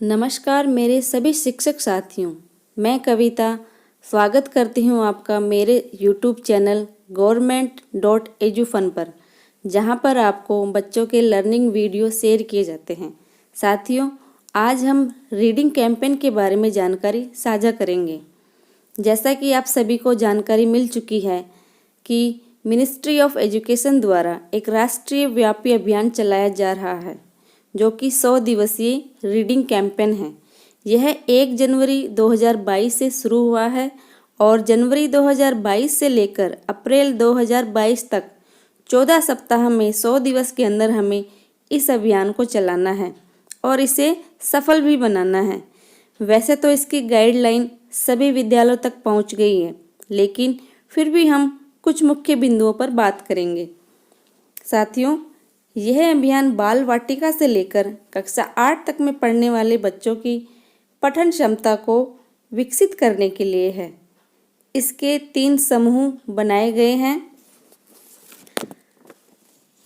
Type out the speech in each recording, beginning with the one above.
नमस्कार मेरे सभी शिक्षक साथियों, मैं कविता स्वागत करती हूँ आपका मेरे YouTube चैनल government.edufun पर, जहाँ पर आपको बच्चों के लर्निंग वीडियो शेयर किए जाते हैं। साथियों, आज हम रीडिंग कैंपेन के बारे में जानकारी साझा करेंगे। जैसा कि आप सभी को जानकारी मिल चुकी है कि मिनिस्ट्री ऑफ एजुकेशन द्वारा एक राष्ट्रीय व्यापी अभियान चलाया जा रहा है, जो कि 100 दिवसीय रीडिंग कैंपेन है। यह 1 जनवरी 2022 से शुरू हुआ है और जनवरी 2022 से लेकर अप्रैल 2022 तक 14 सप्ताह में 100 दिवस के अंदर हमें इस अभियान को चलाना है और इसे सफल भी बनाना है। वैसे तो इसकी गाइडलाइन सभी विद्यालयों तक पहुंच गई है, लेकिन फिर भी हम कुछ मुख्य बिंदुओं पर बात करेंगे। साथियों, यह अभियान बाल वाटिका से लेकर कक्षा 8 तक में पढ़ने वाले बच्चों की पठन क्षमता को विकसित करने के लिए है। इसके 3 समूह बनाए गए हैं।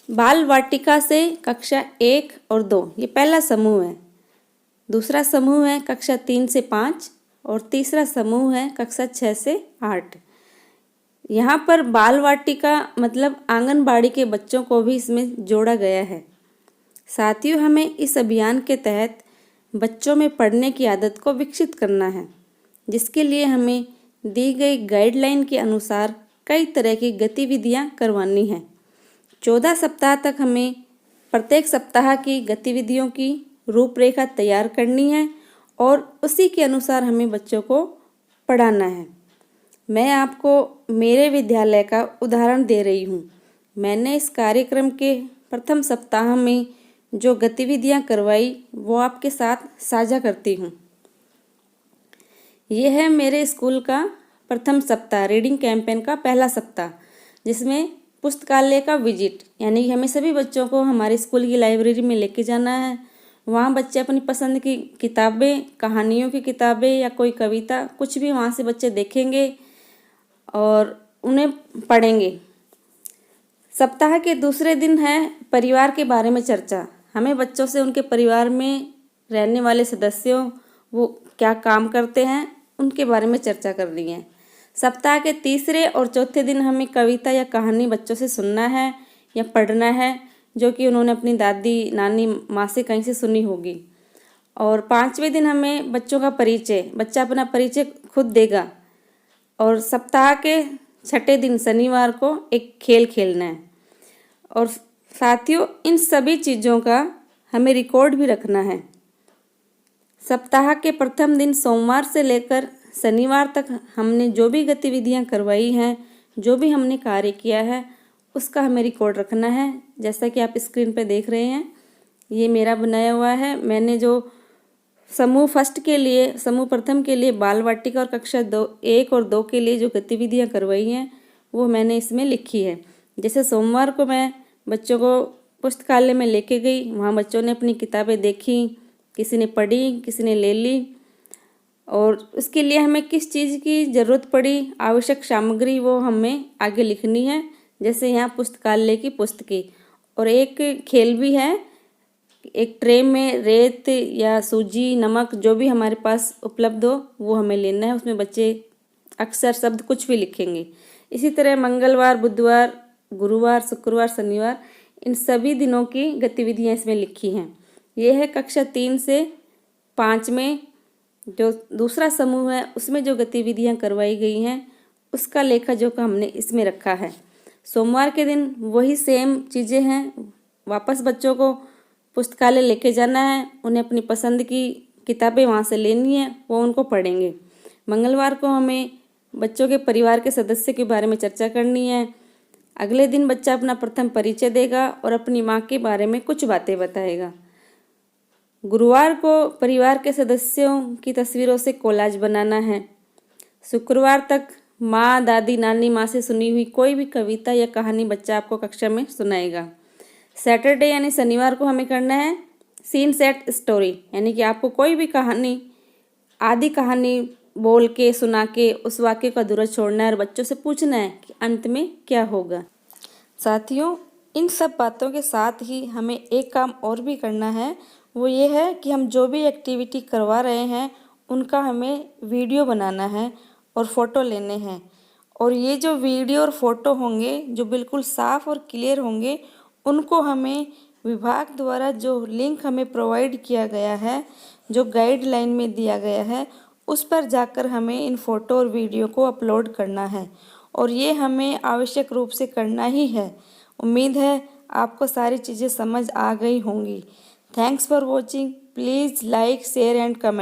बाल वाटिका से कक्षा 1 और 2 ये पहला समूह है। दूसरा समूह है कक्षा 3 से 5 और तीसरा समूह है कक्षा 6 से 8। यहाँ पर बाल वाटिका मतलब आंगनबाड़ी के बच्चों को भी इसमें जोड़ा गया है। साथियों, हमें इस अभियान के तहत बच्चों में पढ़ने की आदत को विकसित करना है, जिसके लिए हमें दी गई गाइडलाइन के अनुसार कई तरह की गतिविधियाँ करवानी हैं। 14 सप्ताह तक हमें प्रत्येक सप्ताह की गतिविधियों की रूपरेखा तैयार करनी है और उसी के अनुसार हमें बच्चों को पढ़ाना है। मैं आपको मेरे विद्यालय का उदाहरण दे रही हूँ। मैंने इस कार्यक्रम के प्रथम सप्ताह में जो गतिविधियाँ करवाई वो आपके साथ साझा करती हूँ। ये है मेरे स्कूल का प्रथम सप्ताह, रीडिंग कैंपेन का पहला सप्ताह, जिसमें पुस्तकालय का विजिट, यानी हमें सभी बच्चों को हमारे स्कूल की लाइब्रेरी में लेके जाना है। वहाँ बच्चे अपनी पसंद की किताबें, कहानियों की किताबें या कोई कविता, कुछ भी वहाँ से बच्चे देखेंगे और उन्हें पढ़ेंगे। सप्ताह के दूसरे दिन है परिवार के बारे में चर्चा। हमें बच्चों से उनके परिवार में रहने वाले सदस्यों, वो क्या काम करते हैं, उनके बारे में चर्चा करनी है। सप्ताह के तीसरे और चौथे दिन हमें कविता या कहानी बच्चों से सुनना है या पढ़ना है, जो कि उन्होंने अपनी दादी, नानी, माँ से कहीं से सुनी होगी। और 5वें दिन हमें बच्चों का परिचय, बच्चा अपना परिचय खुद देगा। और सप्ताह के 6ठे दिन शनिवार को एक खेल खेलना है। और साथियों, इन सभी चीज़ों का हमें रिकॉर्ड भी रखना है। सप्ताह के प्रथम दिन सोमवार से लेकर शनिवार तक हमने जो भी गतिविधियां करवाई हैं, जो भी हमने कार्य किया है, उसका हमें रिकॉर्ड रखना है। जैसा कि आप स्क्रीन पर देख रहे हैं, ये मेरा बनाया हुआ है। मैंने जो समूह प्रथम के लिए बाल वाटिका और कक्षा 1 और 2 के लिए जो गतिविधियां करवाई हैं, वो मैंने इसमें लिखी है। जैसे सोमवार को मैं बच्चों को पुस्तकालय में लेके गई, वहाँ बच्चों ने अपनी किताबें देखी, किसी ने पढ़ी, किसी ने ले ली, और उसके लिए हमें किस चीज़ की ज़रूरत पड़ी, आवश्यक सामग्री, वो हमें आगे लिखनी है। जैसे यहाँ पुस्तकालय की पुस्तकें, और एक खेल भी है। एक ट्रे में रेत या सूजी, नमक, जो भी हमारे पास उपलब्ध हो वो हमें लेना है। उसमें बच्चे अक्षर, शब्द कुछ भी लिखेंगे। इसी तरह मंगलवार, बुधवार, गुरुवार, शुक्रवार, शनिवार, इन सभी दिनों की गतिविधियां इसमें लिखी हैं। ये है कक्षा 3 से 5 में जो दूसरा समूह है, उसमें जो गतिविधियां करवाई गई हैं उसका लेखा जोखा हमने इसमें रखा है। सोमवार के दिन वही सेम चीज़ें हैं। वापस बच्चों को पुस्तकालय लेके जाना है, उन्हें अपनी पसंद की किताबें वहाँ से लेनी है, वो उनको पढ़ेंगे। मंगलवार को हमें बच्चों के परिवार के सदस्य के बारे में चर्चा करनी है। अगले दिन बच्चा अपना प्रथम परिचय देगा और अपनी माँ के बारे में कुछ बातें बताएगा। गुरुवार को परिवार के सदस्यों की तस्वीरों से कोलाज बनाना है। शुक्रवार तक माँ, दादी, नानी, माँ से सुनी हुई कोई भी कविता या कहानी बच्चा आपको कक्षा में सुनाएगा। सैटरडे यानी शनिवार को हमें करना है सीन सेट स्टोरी, यानी कि आपको कोई भी कहानी, आधी कहानी बोल के, सुना के उस वाक्य को अधूरा छोड़ना है और बच्चों से पूछना है कि अंत में क्या होगा। साथियों, इन सब बातों के साथ ही हमें एक काम और भी करना है, वो ये है कि हम जो भी एक्टिविटी करवा रहे हैं उनका हमें वीडियो बनाना है और फ़ोटो लेने हैं। और ये जो वीडियो और फ़ोटो होंगे जो बिल्कुल साफ़ और क्लियर होंगे, उनको हमें विभाग द्वारा जो लिंक हमें प्रोवाइड किया गया है, जो गाइडलाइन में दिया गया है, उस पर जाकर हमें इन फ़ोटो और वीडियो को अपलोड करना है और ये हमें आवश्यक रूप से करना ही है। उम्मीद है आपको सारी चीज़ें समझ आ गई होंगी। Thanks for watching. Please like, share and comment.